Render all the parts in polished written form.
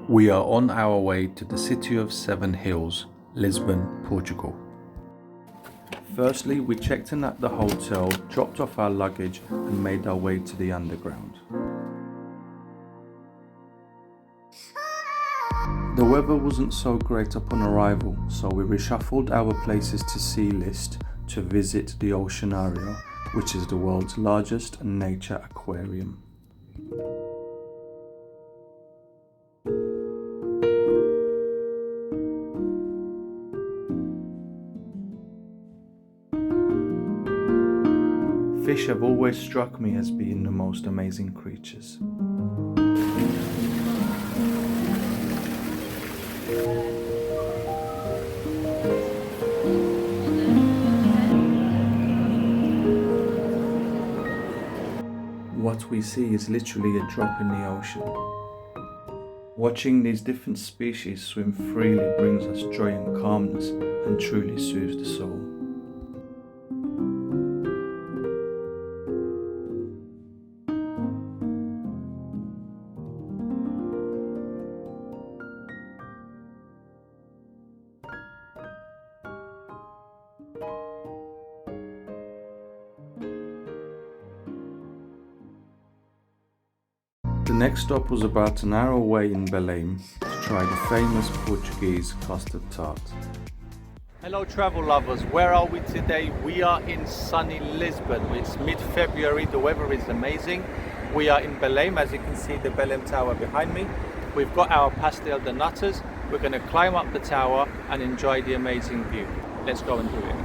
We are on our way to the city of Seven Hills, Lisbon, Portugal. Firstly, we checked in at the hotel, dropped off our luggage and made our way to the underground. The weather wasn't so great upon arrival, so we reshuffled our places to see list to visit the Oceanario, which is the world's largest nature aquarium. Fish have always struck me as being the most amazing creatures. What we see is literally a drop in the ocean. Watching these different species swim freely brings us joy and calmness and truly soothes the soul. The next stop was about an hour away in Belem to try the famous Portuguese custard tart. Hello travel lovers, where are we today? We are in sunny Lisbon. It's mid-February, the weather is amazing. We are in Belem, as you can see the Belem Tower behind me. We've got our pastel de natas. We're going to climb up the tower and enjoy the amazing view. Let's go and do it.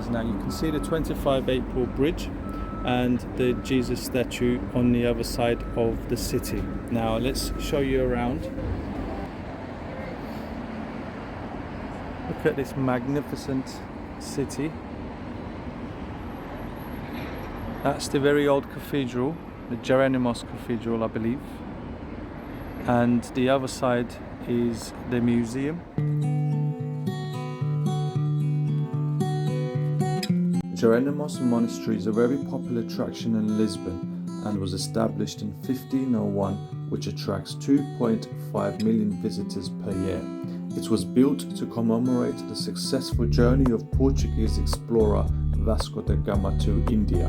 Now you can see the 25 April bridge and the Jesus statue on the other side of the city. Now let's show you around. Look at this magnificent city. That's the very old cathedral, the Jeronimos Cathedral, I believe. And the other side is the museum. Jeronimos Monastery is a very popular attraction in Lisbon and was established in 1501, which attracts 2.5 million visitors per year. It was built to commemorate the successful journey of Portuguese explorer Vasco da Gama to India.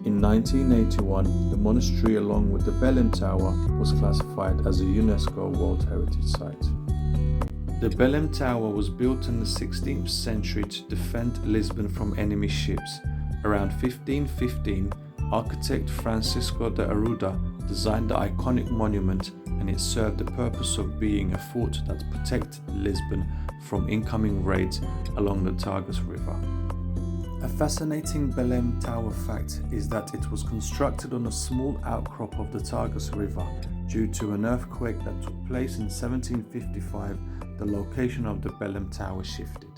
In 1981, the monastery, along with the Belem Tower, was classified as a UNESCO World Heritage Site. The Belem Tower was built in the 16th century to defend Lisbon from enemy ships. Around 1515, architect Francisco de Arruda designed the iconic monument, and it served the purpose of being a fort that protected Lisbon from incoming raids along the Tagus River. A fascinating Belem Tower fact is that it was constructed on a small outcrop of the Tagus River. Due to an earthquake that took place in 1755, the location of the Belem Tower shifted.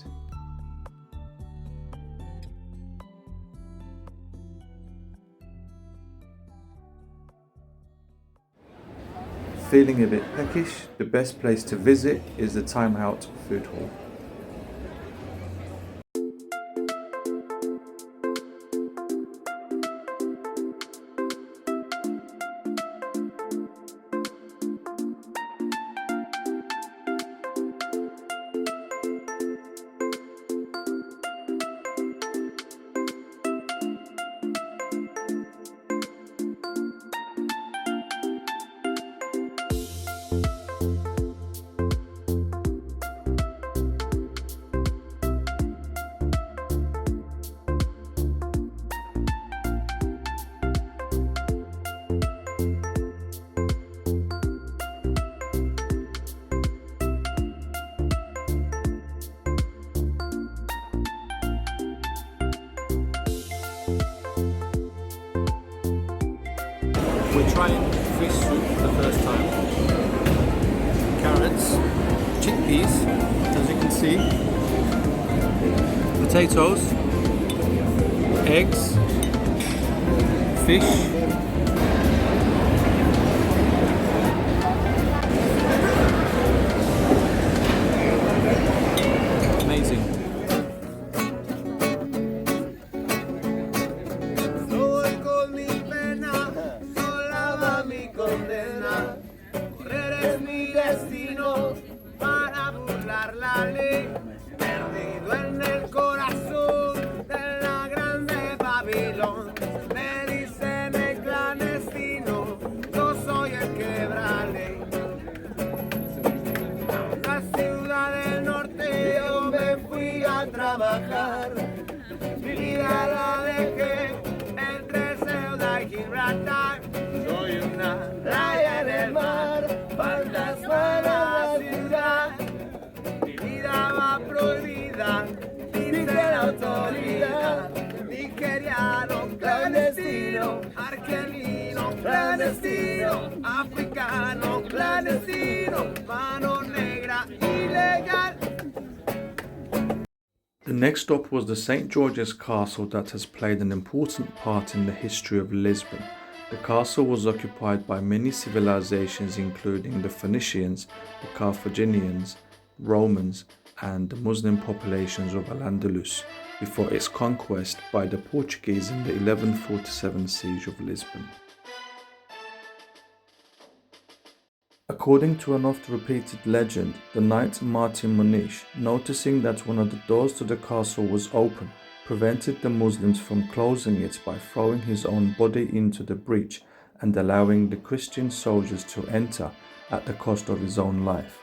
Feeling a bit peckish, the best place to visit is the Time Out Food Hall. We're trying fish soup for the first time. Carrots, chickpeas, as you can see, potatoes, eggs, fish. Amazing. Soy con mi pena, sola va mi condena. Correr es mi destino para burlar la ley. Perdido en el corazón de la grande Babilón. Me dicen el clandestino, yo soy el quebrale. La ciudad del norte yo me fui a trabajar. Mi vida la dejé entre Ceuta y Gibraltar. Soy una raya en el mar, fantasma en la ciudad. Mi vida va prohibida, dice la autoridad. Nigeriano clandestino, argelino clandestino, africano clandestino, mano negra ilegal. The next stop was the St. George's Castle that has played an important part in the history of Lisbon. The castle was occupied by many civilizations including the Phoenicians, the Carthaginians, Romans and the Muslim populations of Al-Andalus before its conquest by the Portuguese in the 1147 siege of Lisbon. According to an oft-repeated legend, the knight Martin Munish, noticing that one of the doors to the castle was open, prevented the Muslims from closing it by throwing his own body into the breach and allowing the Christian soldiers to enter at the cost of his own life.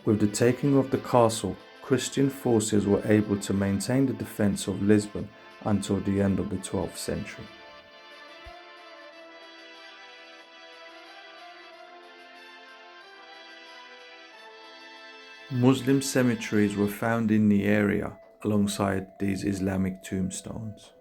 With the taking of the castle, Christian forces were able to maintain the defense of Lisbon until the end of the 12th century. Muslim cemeteries were found in the area alongside these Islamic tombstones.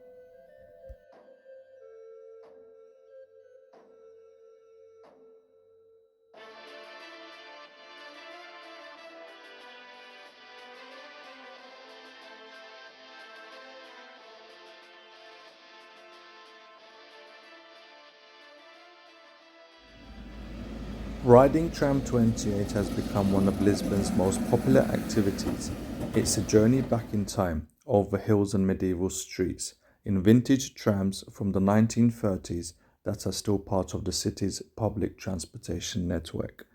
Riding Tram 28 has become one of Lisbon's most popular activities. It's a journey back in time, over hills and medieval streets, in vintage trams from the 1930s that are still part of the city's public transportation network.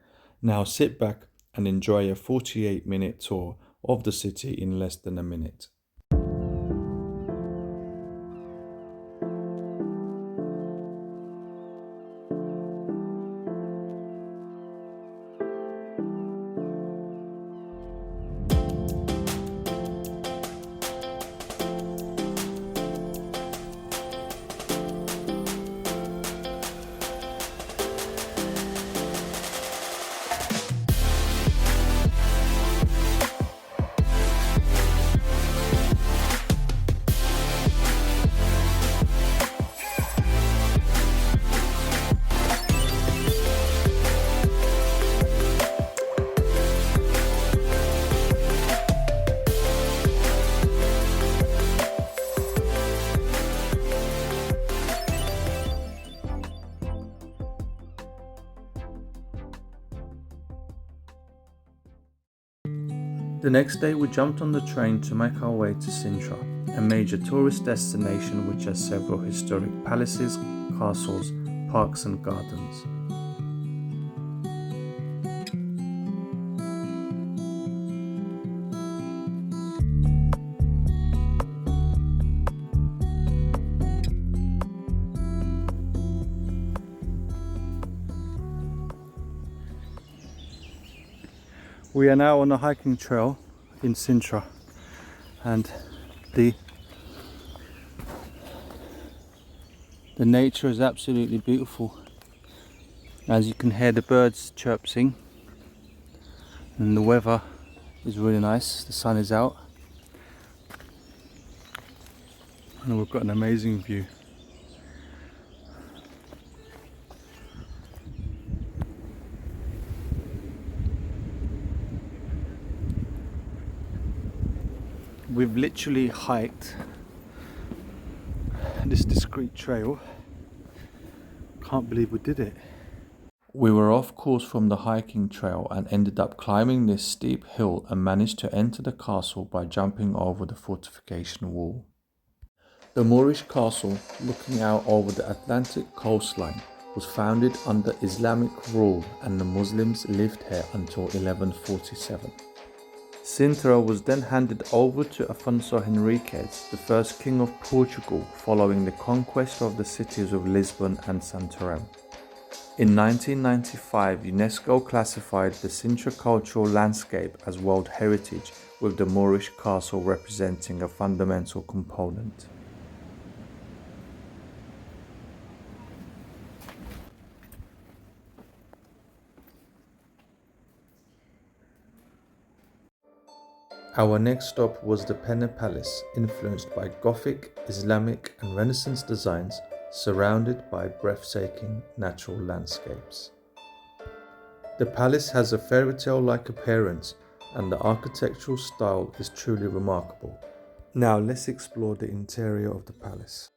Now sit back and enjoy a 48-minute tour of the city in less than a minute. The next day we jumped on the train to make our way to Sintra, a major tourist destination which has several historic palaces, castles, parks and gardens. We are now on a hiking trail in Sintra, and the nature is absolutely beautiful. As you can hear the birds chirping, and the weather is really nice. The sun is out and we've got an amazing view. We've literally hiked this discreet trail can't believe we did it. We were off course from the hiking trail and ended up climbing this steep hill and managed to enter the castle by jumping over the fortification wall. The Moorish castle, looking out over the Atlantic coastline, was founded under Islamic rule and the Muslims lived here until 1147. Sintra was then handed over to Afonso Henriques, the first king of Portugal, following the conquest of the cities of Lisbon and Tram. In 1995, UNESCO classified the Sintra cultural landscape as World Heritage, with the Moorish castle representing a fundamental component. Our next stop was the Pena Palace, influenced by Gothic, Islamic and Renaissance designs, surrounded by breathtaking natural landscapes. The palace has a fairy tale-like appearance and the architectural style is truly remarkable. Now let's explore the interior of the palace.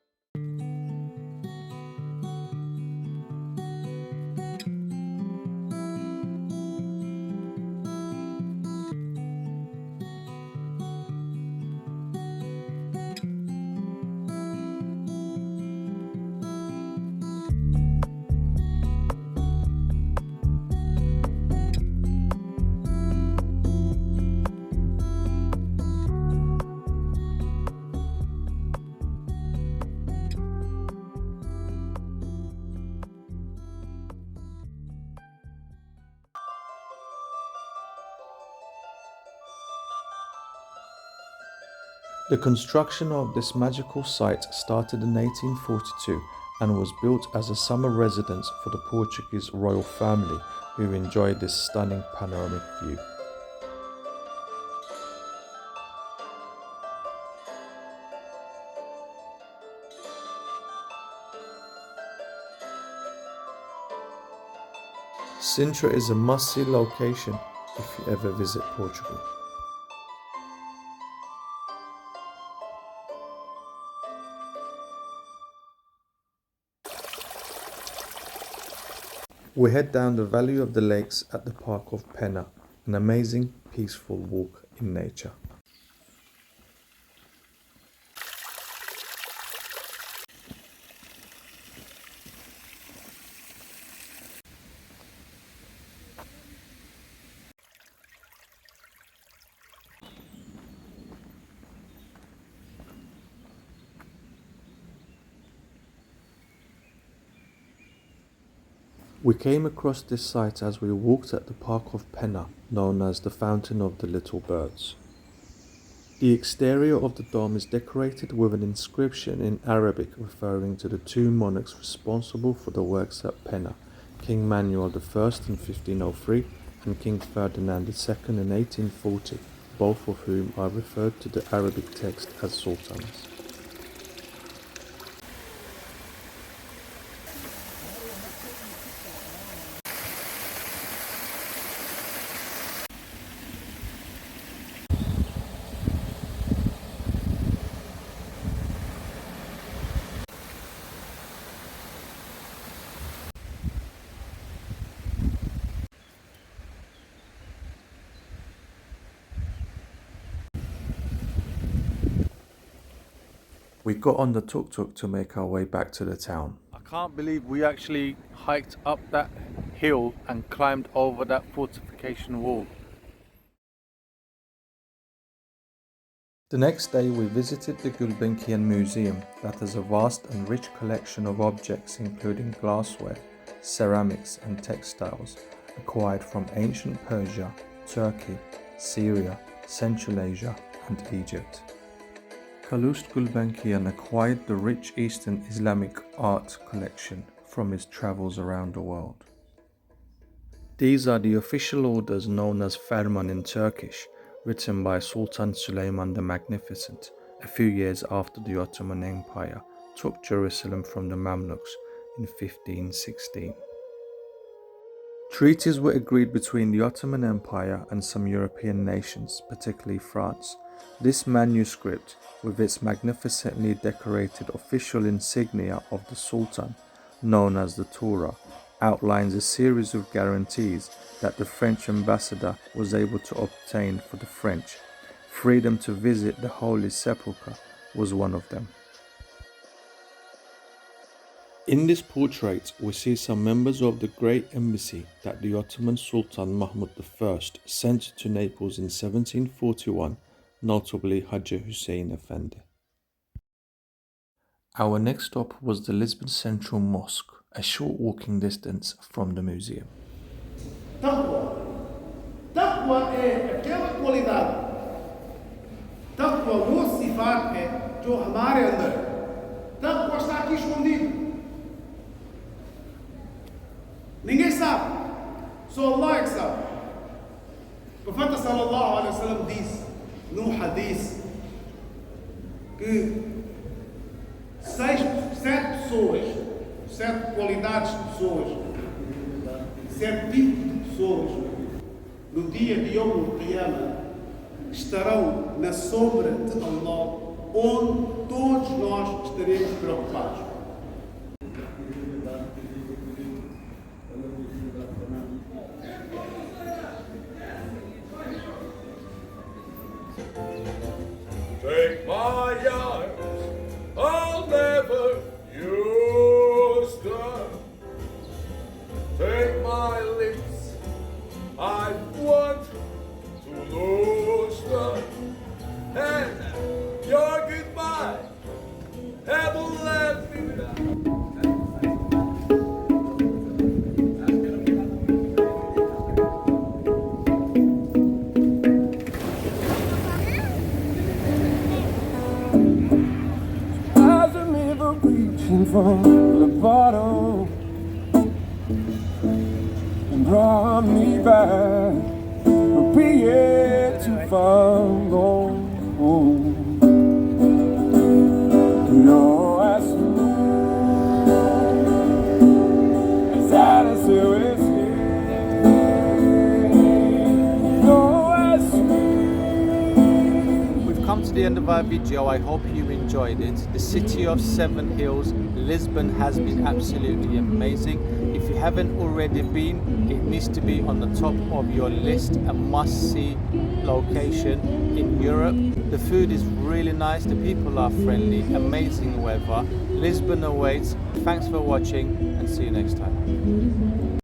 The construction of this magical site started in 1842 and was built as a summer residence for the Portuguese royal family who enjoyed this stunning panoramic view. Sintra is a must-see location if you ever visit Portugal. We head down the Valley of the Lakes at the Park of Pena, an amazing, peaceful walk in nature. We came across this site as we walked at the Park of Pena, known as the Fountain of the Little Birds. The exterior of the dome is decorated with an inscription in Arabic referring to the two monarchs responsible for the works at Pena, King Manuel I in 1503 and King Ferdinand II in 1840, both of whom are referred to the Arabic text as sultans. We got on the tuk-tuk to make our way back to the town. I can't believe we actually hiked up that hill and climbed over that fortification wall. The next day we visited the Gulbenkian Museum that has a vast and rich collection of objects including glassware, ceramics and textiles acquired from ancient Persia, Turkey, Syria, Central Asia and Egypt. Calouste Gulbenkian acquired the rich Eastern Islamic art collection from his travels around the world. These are the official orders known as Ferman in Turkish, written by Sultan Süleyman the Magnificent a few years after the Ottoman Empire took Jerusalem from the Mamluks in 1516. Treaties were agreed between the Ottoman Empire and some European nations, particularly France. This manuscript, with its magnificently decorated official insignia of the Sultan, known as the Torah, outlines a series of guarantees that the French ambassador was able to obtain for the French. Freedom to visit the Holy Sepulchre was one of them. In this portrait, we see some members of the great embassy that the Ottoman Sultan Mahmud I sent to Naples in 1741, notably Haji Hussein Effendi. Our next stop was the Lisbon Central Mosque, a short walking distance from the museum. Taqwa. Taqwa é aquela qualidade. Taqwa वो सिफात है जो हमारे अंदर है. Taqwa está aqui escondido. Ninguém sabe. Só Allah é que sabe. O profeta sallallahu alaihi wasallam disse num hadith que sete pessoas, sete qualidades de pessoas, sete tipos de pessoas, no dia de Yom Qiyamah, estarão na sombra de Allah, onde todos nós estaremos preocupados. Take my arms, I'll never use them. Take my lips, I want to lose them. And your goodbye, haven't left me now. From the bottom and brought me back, appeared to find home. No, I as sad as it is here. No, I We've come to the end of our video. I hope you enjoyed it. The city of Seven Hills, Lisbon, has been absolutely amazing. If you haven't already been, it needs to be on the top of your list, a must-see location in Europe. The food is really nice, the people are friendly, amazing weather. Lisbon awaits. Thanks for watching and see you next time.